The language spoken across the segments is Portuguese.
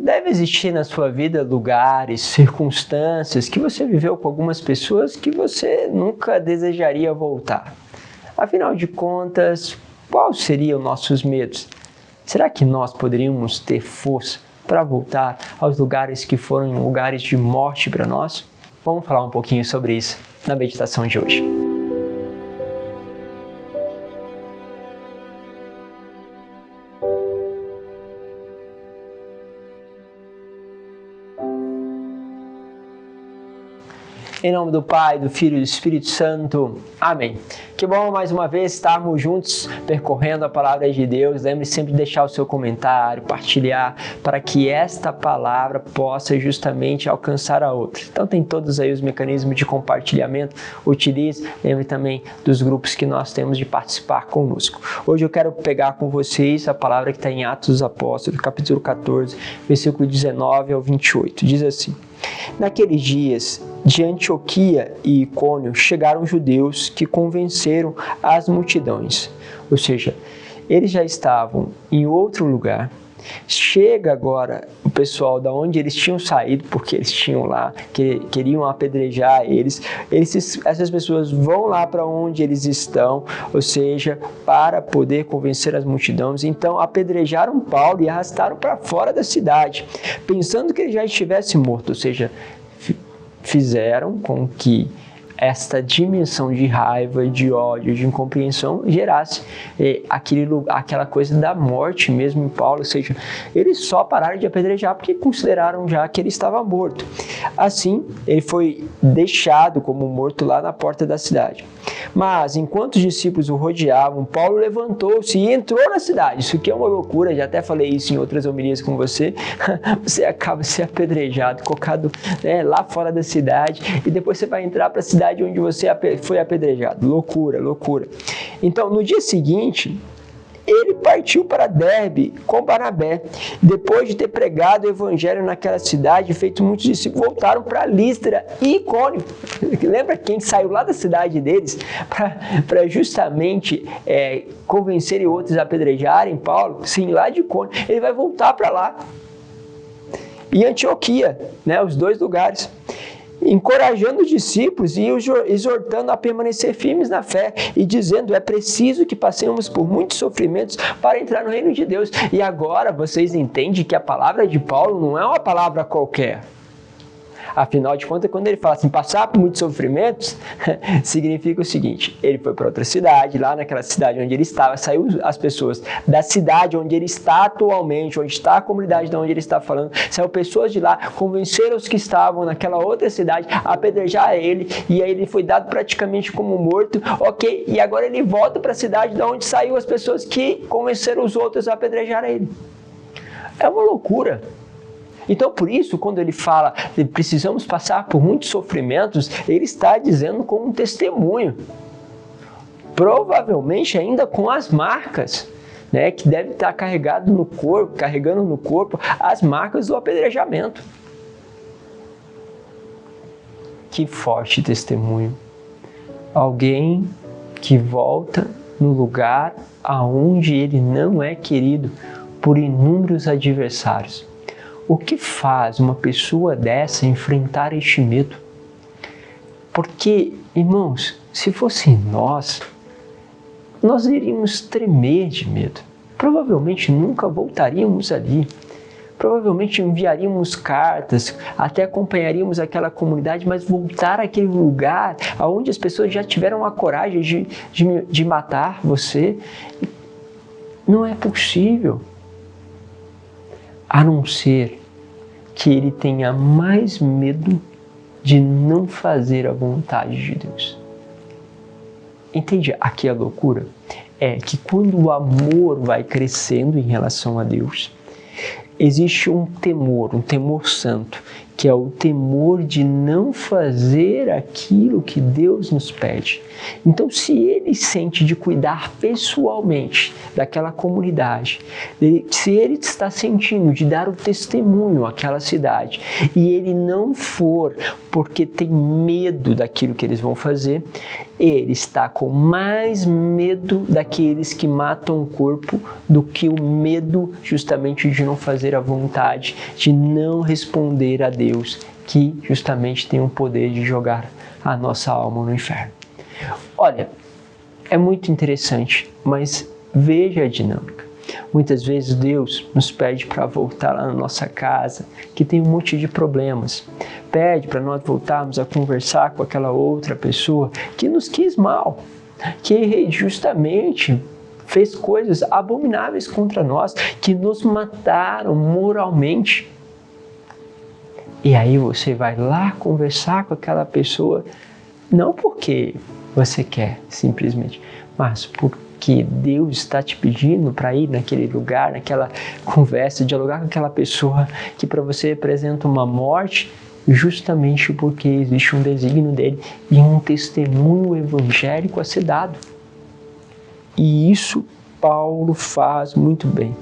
deve existir na sua vida lugares, circunstâncias que você viveu com algumas pessoas que você nunca desejaria voltar. Afinal de contas, quais seriam nossos medos? Será que nós poderíamos ter força para voltar aos lugares que foram lugares de morte para nós? Vamos falar um pouquinho sobre isso na meditação de hoje. Em nome do Pai, do Filho e do Espírito Santo. Amém. Que bom mais uma vez estarmos juntos percorrendo a palavra de Deus. Lembre sempre de deixar o seu comentário, partilhar, para que esta palavra possa justamente alcançar a outra. Então tem todos aí os mecanismos de compartilhamento. Utilize. Lembre também dos grupos que nós temos de participar conosco. Hoje eu quero pegar com vocês a palavra que está em Atos dos Apóstolos, capítulo 14, versículo 19 ao 28. Diz assim: Naqueles dias, de Antioquia e Icônio, chegaram judeus que convenceram as multidões. Ou seja, eles já estavam em outro lugar. Chega agora o pessoal da onde eles tinham saído, porque eles tinham lá, queriam apedrejar eles. Essas pessoas vão lá para onde eles estão, ou seja, para poder convencer as multidões. Então apedrejaram Paulo e arrastaram para fora da cidade, pensando que ele já estivesse morto, ou seja, fizeram com que esta dimensão de raiva, de ódio, de incompreensão gerasse aquela coisa da morte mesmo em Paulo, ou seja, eles só pararam de apedrejar porque consideraram já que ele estava morto. Assim, ele foi deixado como morto lá na porta da cidade. Mas, enquanto os discípulos o rodeavam, Paulo levantou-se e entrou na cidade. Isso aqui é uma loucura, já até falei isso em outras homilias com você. Você acaba sendo apedrejado, colocado lá fora da cidade, e depois você vai entrar para a cidade onde você foi apedrejado. Loucura, loucura. Então, no dia seguinte, ele partiu para Derbe com Barnabé. Depois de ter pregado o evangelho naquela cidade, feito muitos discípulos, voltaram para Listra e Icônio. Lembra quem saiu lá da cidade deles para justamente convencerem outros a apedrejarem Paulo? Sim, lá de Icônio. Ele vai voltar para lá. E Antioquia, os dois lugares. Encorajando os discípulos e os exortando a permanecer firmes na fé e dizendo: é preciso que passemos por muitos sofrimentos para entrar no reino de Deus. E agora vocês entendem que a palavra de Paulo não é uma palavra qualquer. Afinal de contas, quando ele fala assim, passar por muitos sofrimentos, significa o seguinte: ele foi para outra cidade, lá naquela cidade onde ele estava, saiu as pessoas da cidade onde ele está atualmente, onde está a comunidade de onde ele está falando, saiu pessoas de lá, convenceram os que estavam naquela outra cidade a apedrejar ele, e aí ele foi dado praticamente como morto, ok, e agora ele volta para a cidade de onde saiu as pessoas que convenceram os outros a apedrejar ele. É uma loucura. Então, por isso, quando ele fala que precisamos passar por muitos sofrimentos, ele está dizendo como um testemunho. Provavelmente ainda com as marcas, que deve estar carregando no corpo as marcas do apedrejamento. Que forte testemunho. Alguém que volta no lugar aonde ele não é querido por inúmeros adversários. O que faz uma pessoa dessa enfrentar este medo? Porque, irmãos, se fosse nós iríamos tremer de medo. Provavelmente nunca voltaríamos ali. Provavelmente enviaríamos cartas, até acompanharíamos aquela comunidade, mas voltar àquele lugar onde as pessoas já tiveram a coragem de matar você, não é possível. A não ser que ele tenha mais medo de não fazer a vontade de Deus. Entende aqui a loucura? É que quando o amor vai crescendo em relação a Deus, existe um temor santo, que é o temor de não fazer aquilo que Deus nos pede. Então, se ele sente de cuidar pessoalmente daquela comunidade, se ele está sentindo de dar o testemunho àquela cidade, e ele não for porque tem medo daquilo que eles vão fazer, ele está com mais medo daqueles que matam o corpo do que o medo justamente de não fazer a vontade, de não responder a Deus, que justamente tem o poder de jogar a nossa alma no inferno. Olha, é muito interessante, mas veja a dinâmica. Muitas vezes Deus nos pede para voltar lá na nossa casa, que tem um monte de problemas. Pede para nós voltarmos a conversar com aquela outra pessoa que nos quis mal, que justamente fez coisas abomináveis contra nós, que nos mataram moralmente. E aí você vai lá conversar com aquela pessoa, não porque você quer, simplesmente, mas porque Deus está te pedindo para ir naquele lugar, naquela conversa, dialogar com aquela pessoa que para você representa uma morte, justamente porque existe um desígnio dele e um testemunho evangélico a ser dado. E isso Paulo faz muito bem.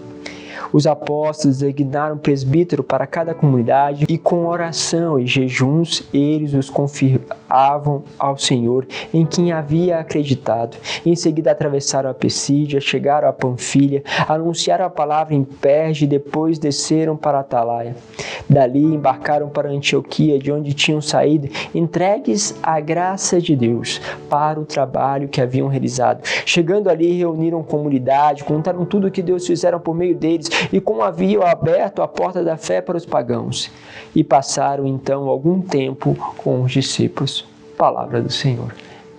Os apóstolos designaram presbítero para cada comunidade e com oração e jejuns eles os confiavam ao Senhor em quem havia acreditado. Em seguida atravessaram a Pisídia, chegaram a Panfilha, anunciaram a palavra em Perge e depois desceram para Atalaia. Dali embarcaram para Antioquia, de onde tinham saído, entregues à graça de Deus para o trabalho que haviam realizado. Chegando ali, reuniram comunidade, contaram tudo o que Deus fizera por meio deles e como haviam aberto a porta da fé para os pagãos. E passaram então algum tempo com os discípulos. Palavra do Senhor.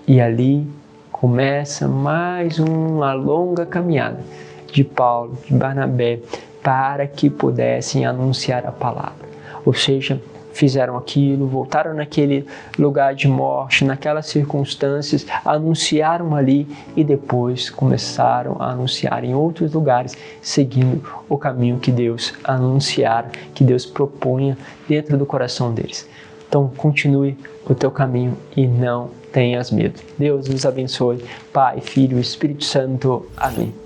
E ali começa mais uma longa caminhada de Paulo, de Barnabé, para que pudessem anunciar a palavra. Ou seja, fizeram aquilo, voltaram naquele lugar de morte, naquelas circunstâncias, anunciaram ali e depois começaram a anunciar em outros lugares, seguindo o caminho que Deus anunciara, que Deus propunha dentro do coração deles. Então, continue o teu caminho e não tenhas medo. Deus nos abençoe. Pai, Filho e Espírito Santo. Amém.